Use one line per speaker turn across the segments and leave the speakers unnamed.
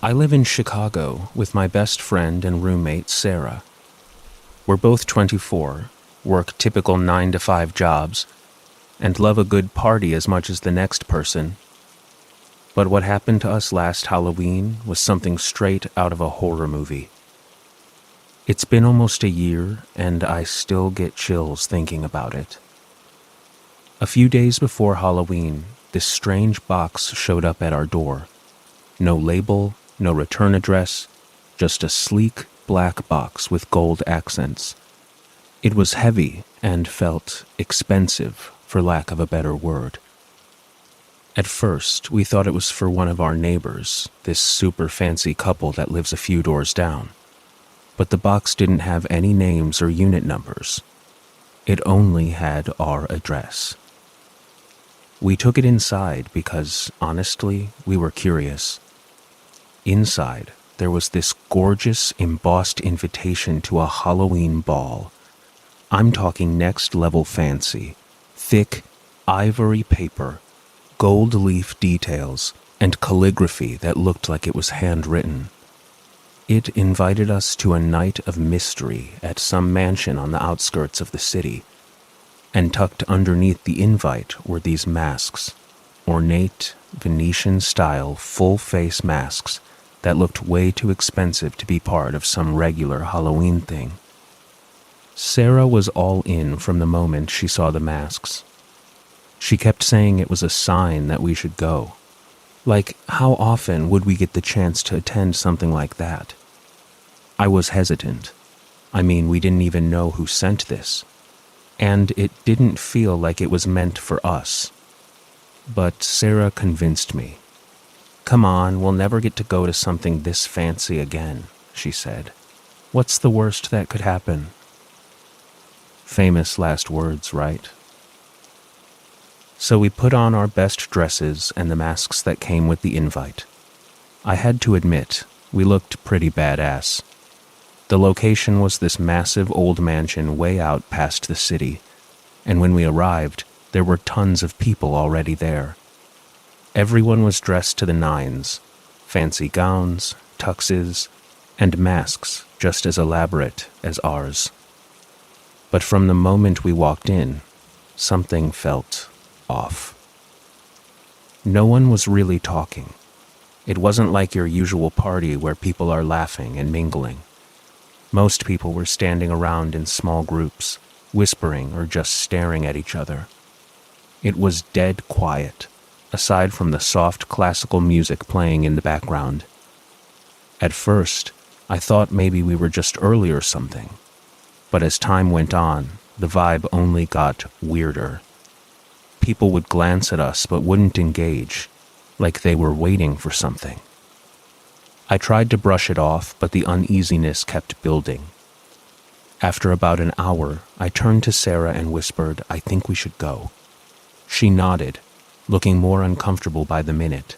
I live in Chicago with my best friend and roommate, Sarah. We're both 24, work typical 9-to-5 jobs, and love a good party as much as the next person. But what happened to us last Halloween was something straight out of a horror movie. It's been almost a year, and I still get chills thinking about it. A few days before Halloween, this strange box showed up at our door. No label, no return address, just a sleek black box with gold accents. It was heavy and felt expensive, for lack of a better word. At first, we thought it was for one of our neighbors, this super fancy couple that lives a few doors down. But the box didn't have any names or unit numbers. It only had our address. We took it inside because, honestly, we were curious. Inside, there was this gorgeous embossed invitation to a Halloween ball. I'm talking next-level fancy, thick, ivory paper, gold leaf details, and calligraphy that looked like it was handwritten. It invited us to a night of mystery at some mansion on the outskirts of the city, and tucked underneath the invite were these masks, ornate, Venetian-style, full-face masks that looked way too expensive to be part of some regular Halloween thing. Sarah was all in from the moment she saw the masks. She kept saying it was a sign that we should go. Like, how often would we get the chance to attend something like that? I was hesitant. I mean, we didn't even know who sent this. And it didn't feel like it was meant for us. But Sarah convinced me. "Come on, we'll never get to go to something this fancy again," she said. "What's the worst that could happen?" Famous last words, right? So we put on our best dresses and the masks that came with the invite. I had to admit, we looked pretty badass. The location was this massive old mansion way out past the city, and when we arrived, there were tons of people already there. Everyone was dressed to the nines, fancy gowns, tuxes, and masks just as elaborate as ours. But from the moment we walked in, something felt off. No one was really talking. It wasn't like your usual party where people are laughing and mingling. Most people were standing around in small groups, whispering or just staring at each other. It was dead quiet, aside from the soft classical music playing in the background. At first, I thought maybe we were just early or something, but as time went on, the vibe only got weirder. People would glance at us but wouldn't engage, like they were waiting for something. I tried to brush it off, but the uneasiness kept building. After about an hour, I turned to Sarah and whispered, "I think we should go." She nodded, looking more uncomfortable by the minute.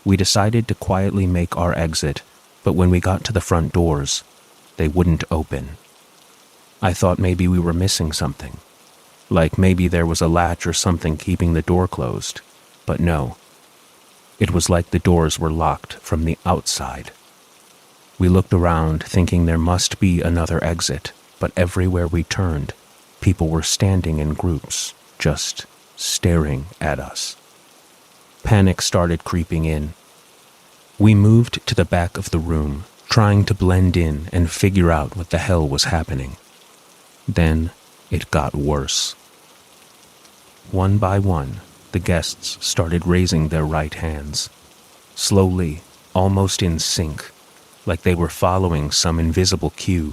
We decided to quietly make our exit, but when we got to the front doors, they wouldn't open. I thought maybe we were missing something, like maybe there was a latch or something keeping the door closed, but no. It was like the doors were locked from the outside. We looked around, thinking there must be another exit, but everywhere we turned, people were standing in groups, just staring at us. Panic started creeping in. We moved to the back of the room, trying to blend in and figure out what the hell was happening. Then it got worse. One by one, the guests started raising their right hands, slowly, almost in sync, like they were following some invisible cue.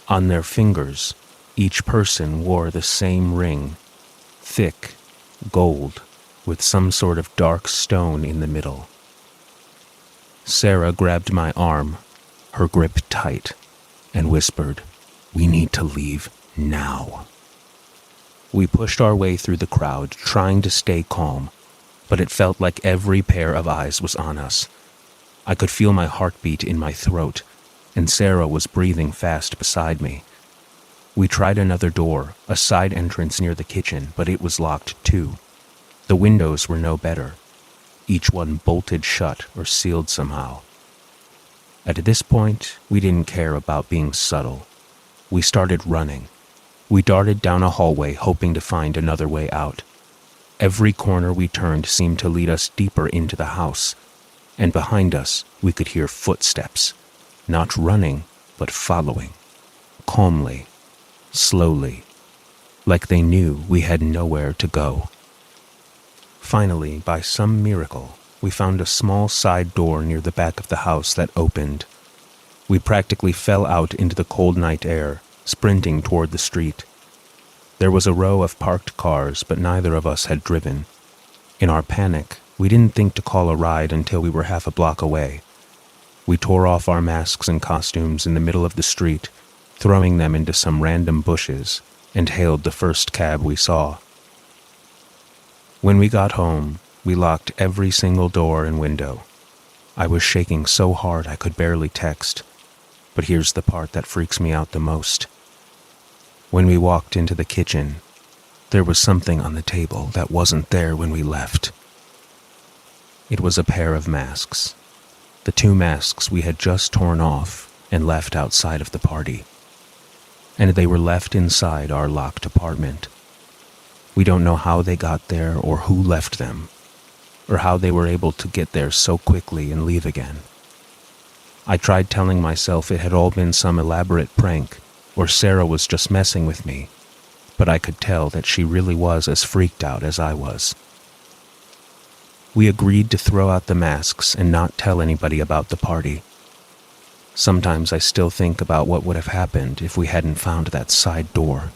On their fingers, each person wore the same ring, thick, gold, with some sort of dark stone in the middle. Sarah grabbed my arm, her grip tight, and whispered, "We need to leave now." We pushed our way through the crowd, trying to stay calm, but it felt like every pair of eyes was on us. I could feel my heartbeat in my throat, and Sarah was breathing fast beside me. We tried another door, a side entrance near the kitchen, but it was locked too. The windows were no better, each one bolted shut or sealed somehow. At this point, we didn't care about being subtle. We started running. We darted down a hallway, hoping to find another way out. Every corner we turned seemed to lead us deeper into the house, and behind us we could hear footsteps, not running, but following, calmly, slowly, like they knew we had nowhere to go. Finally, by some miracle, we found a small side door near the back of the house that opened. We practically fell out into the cold night air, sprinting toward the street. There was a row of parked cars, but neither of us had driven. In our panic, we didn't think to call a ride until we were half a block away. We tore off our masks and costumes in the middle of the street, throwing them into some random bushes, and hailed the first cab we saw. When we got home, we locked every single door and window. I was shaking so hard I could barely text. But here's the part that freaks me out the most. When we walked into the kitchen, there was something on the table that wasn't there when we left. It was a pair of masks. The 2 masks we had just torn off and left outside of the party. And they were left inside our locked apartment. We don't know how they got there or who left them, or how they were able to get there so quickly and leave again. I tried telling myself it had all been some elaborate prank, or Sarah was just messing with me, but I could tell that she really was as freaked out as I was. We agreed to throw out the masks and not tell anybody about the party. Sometimes I still think about what would have happened if we hadn't found that side door.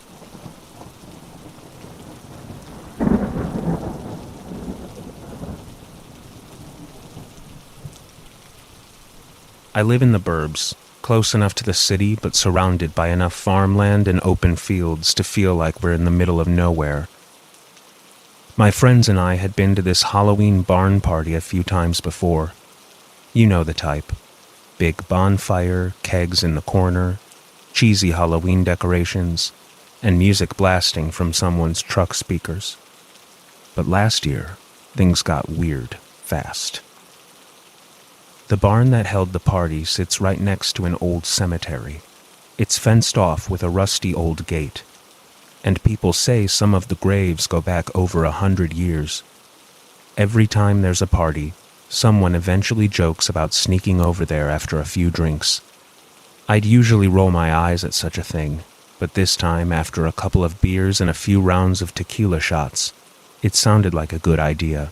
I live in the burbs, close enough to the city but surrounded by enough farmland and open fields to feel like we're in the middle of nowhere. My friends and I had been to this Halloween barn party a few times before. You know the type. Big bonfire, kegs in the corner, cheesy Halloween decorations, and music blasting from someone's truck speakers. But last year, things got weird fast. The barn that held the party sits right next to an old cemetery. It's fenced off with a rusty old gate, and people say some of the graves go back over 100 years. Every time there's a party, someone eventually jokes about sneaking over there after a few drinks. I'd usually roll my eyes at such a thing, but this time, after a couple of beers and a few rounds of tequila shots, it sounded like a good idea.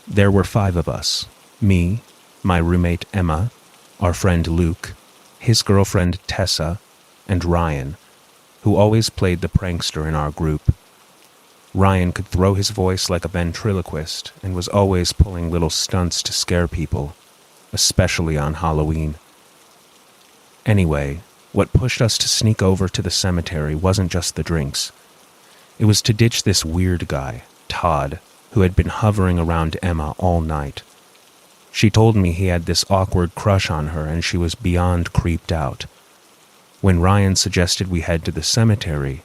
There were 5 of us: me, my roommate Emma, our friend Luke, his girlfriend Tessa, and Ryan, who always played the prankster in our group. Ryan could throw his voice like a ventriloquist and was always pulling little stunts to scare people, especially on Halloween. Anyway, what pushed us to sneak over to the cemetery wasn't just the drinks. It was to ditch this weird guy, Todd, who had been hovering around Emma all night. She told me he had this awkward crush on her and she was beyond creeped out. When Ryan suggested we head to the cemetery,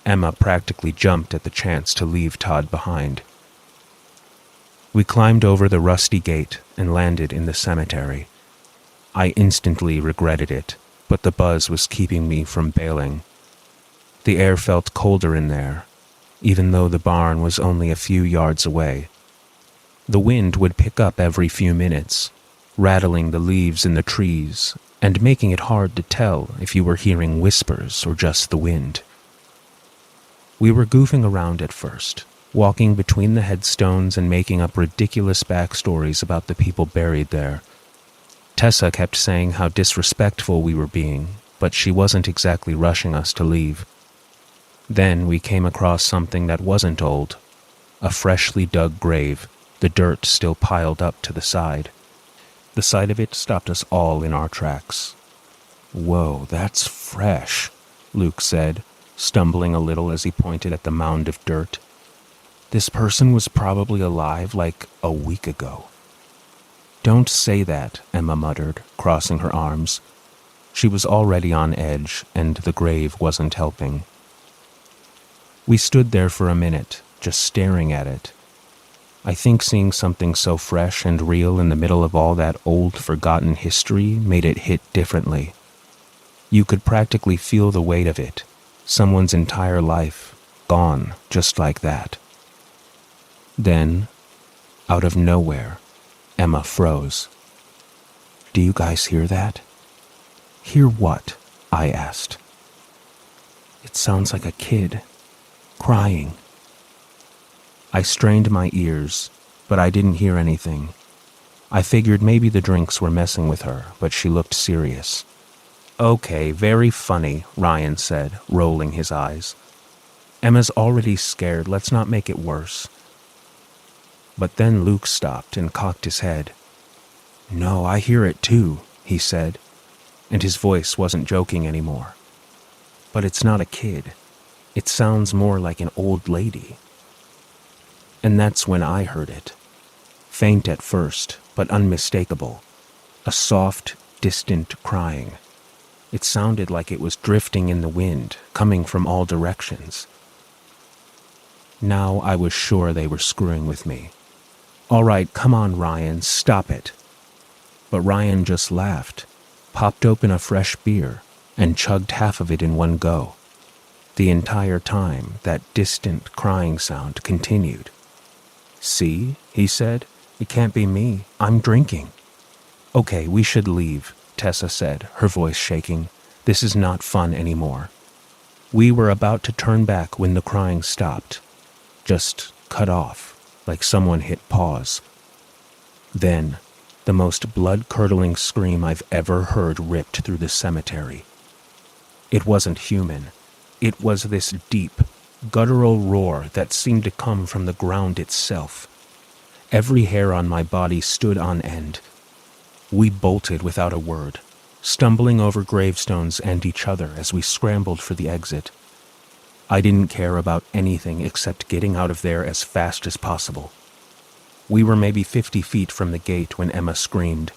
Emma practically jumped at the chance to leave Todd behind. We climbed over the rusty gate and landed in the cemetery. I instantly regretted it, but the buzz was keeping me from bailing. The air felt colder in there, even though the barn was only a few yards away. The wind would pick up every few minutes, rattling the leaves in the trees and making it hard to tell if you were hearing whispers or just the wind. We were goofing around at first, walking between the headstones and making up ridiculous backstories about the people buried there. Tessa kept saying how disrespectful we were being, but she wasn't exactly rushing us to leave. Then we came across something that wasn't old, a freshly dug grave, the dirt still piled up to the side. The sight of it stopped us all in our tracks. "Whoa, that's fresh," Luke said, stumbling a little as he pointed at the mound of dirt. "This person was probably alive like a week ago." "Don't say that," Emma muttered, crossing her arms. She was already on edge, and the grave wasn't helping. We stood there for a minute, just staring at it. I think seeing something so fresh and real in the middle of all that old, forgotten history made it hit differently. You could practically feel the weight of it, someone's entire life, gone just like that. Then, out of nowhere, Emma froze. "Do you guys hear that?" "Hear what?" I asked. "It sounds like a kid, crying." I strained my ears, but I didn't hear anything. I figured maybe the drinks were messing with her, but she looked serious. "Okay, very funny," Ryan said, rolling his eyes. "Emma's already scared, let's not make it worse." But then Luke stopped and cocked his head. "No, I hear it too," he said, and his voice wasn't joking anymore. "But it's not a kid. It sounds more like an old lady." And that's when I heard it. Faint at first, but unmistakable. A soft, distant crying. It sounded like it was drifting in the wind, coming from all directions. Now I was sure they were screwing with me. "All right, come on, Ryan, stop it." But Ryan just laughed, popped open a fresh beer, and chugged half of it in one go. The entire time, that distant crying sound continued. "See," he said, "it can't be me. I'm drinking." "Okay, we should leave," Tessa said, her voice shaking. "This is not fun anymore." We were about to turn back when the crying stopped. Just cut off, like someone hit pause. Then, the most blood-curdling scream I've ever heard ripped through the cemetery. It wasn't human. It was this deep, guttural roar that seemed to come from the ground itself. Every hair on my body stood on end. We bolted without a word, stumbling over gravestones and each other as we scrambled for the exit. I didn't care about anything except getting out of there as fast as possible. We were maybe 50 feet from the gate when Emma screamed.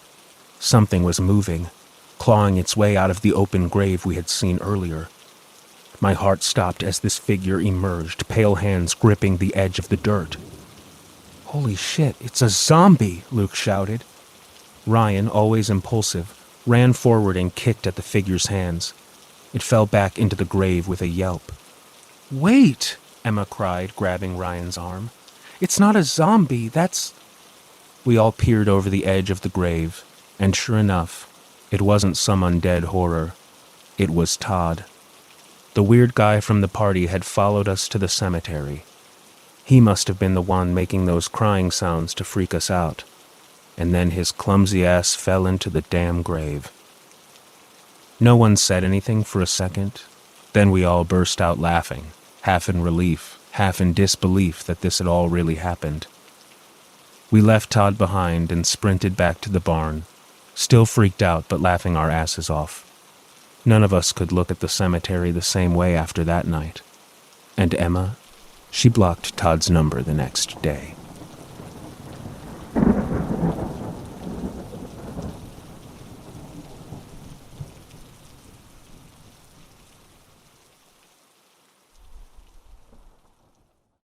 Something was moving, clawing its way out of the open grave we had seen earlier. My heart stopped as this figure emerged, pale hands gripping the edge of the dirt. "Holy shit, it's a zombie!" Luke shouted. Ryan, always impulsive, ran forward and kicked at the figure's hands. It fell back into the grave with a yelp. "Wait!" Emma cried, grabbing Ryan's arm. "It's not a zombie, that's—" We all peered over the edge of the grave, and sure enough, it wasn't some undead horror. It was Todd. The weird guy from the party had followed us to the cemetery. He must have been the one making those crying sounds to freak us out. And then his clumsy ass fell into the damn grave. No one said anything for a second. Then we all burst out laughing, half in relief, half in disbelief that this had all really happened. We left Todd behind and sprinted back to the barn, still freaked out but laughing our asses off. None of us could look at the cemetery the same way after that night. And Emma, she blocked Todd's number the next day.